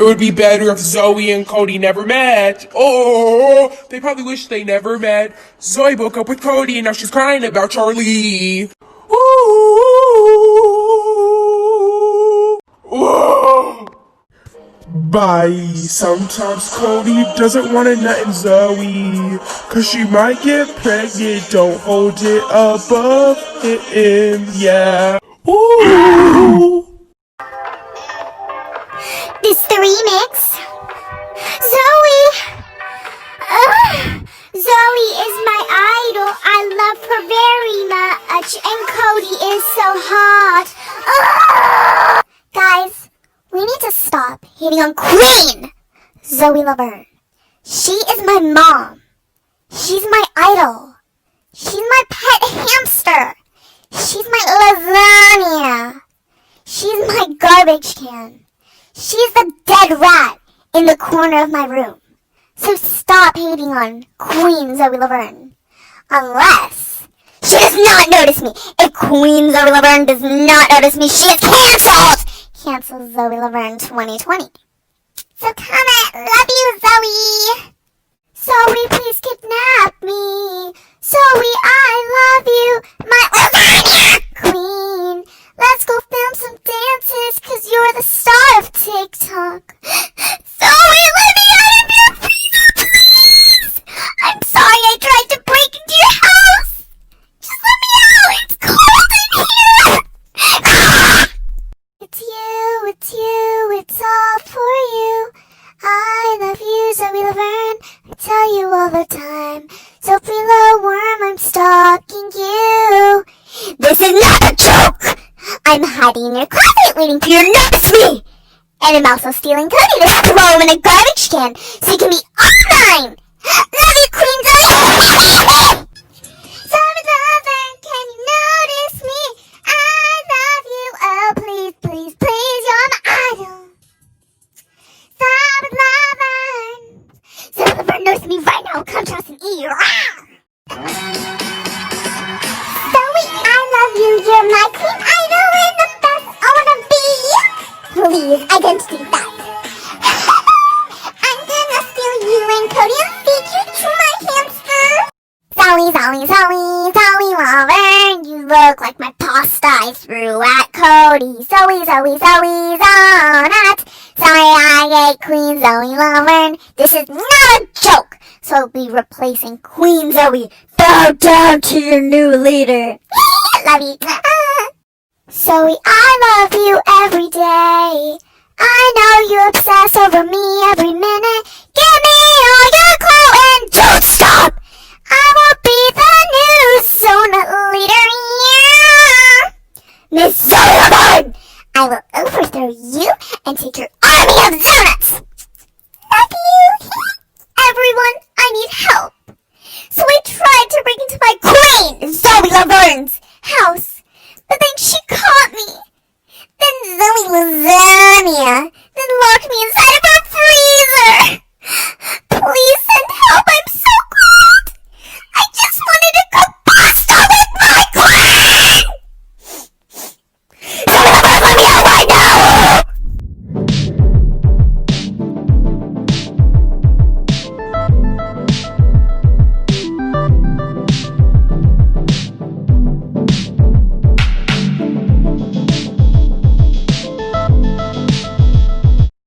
would be better if Zoe and Cody never met. Oh, they probably wish they never met. Zoe broke up with Cody and now she's crying about Charlie. Ooh. Whoa. Bye. Sometimes Cody doesn't want to nut in Zoe, cause she might get pregnant. Don't hold it above him, yeah. Ooh. This the remix. Zoe! Zoe is my idol. I love her very much. And Cody is so hot. Guys, we need to stop hating on Queen Zoe Laverne. She is my mom. She's my idol. She's my pet hamster. She's my lasagna. She's my garbage can. She's the dead rat in the corner of my room. So stop hating on Queen Zoe Laverne. Unless she does not notice me. If Queen Zoe Laverne does not notice me, she is cancelled! Cancel Zoe Laverne 2020. So comment. Love you, Zoe. Zoe, please kidnap me. Zoe, I love you. My lasagna queen. Let's go film some dances, cause you're the star of TikTok. Zoe, let me out of here, please. I'm sorry I tried to break into your house. Just let me out. It's cold in here. It's you, it's all for you. I love you, Zoe Laverne. I tell you all the time. Soapy little worm, I'm stalking you. This is not a joke. I'm hiding in your closet waiting for you to notice me. And I'm also stealing Cody to throw him in a garbage can so he can be all mine. Love you, Queen Zoe. Zoe Laverne, can you notice me? I love you. Oh, please, please, please, you're my idol. Zoe Laverne. Zoe Laverne, notice me right now. Come trust an ear. Zoe, I love you. You're my queen idol and the best I wanna be. Please, identity theft. I'm gonna steal you and Cody and feed you to my hamster. Zoe Laverne, you look like my pasta I threw at Cody. Zoe, Zonat. Sorry, I ate Queen Zoe Laverne. This is not a joke. So I'll be replacing Queen Zoe. Bow down to your new leader. Love you. Zoe, I love you every day. I know you obsess over me every minute. Give me all your clout and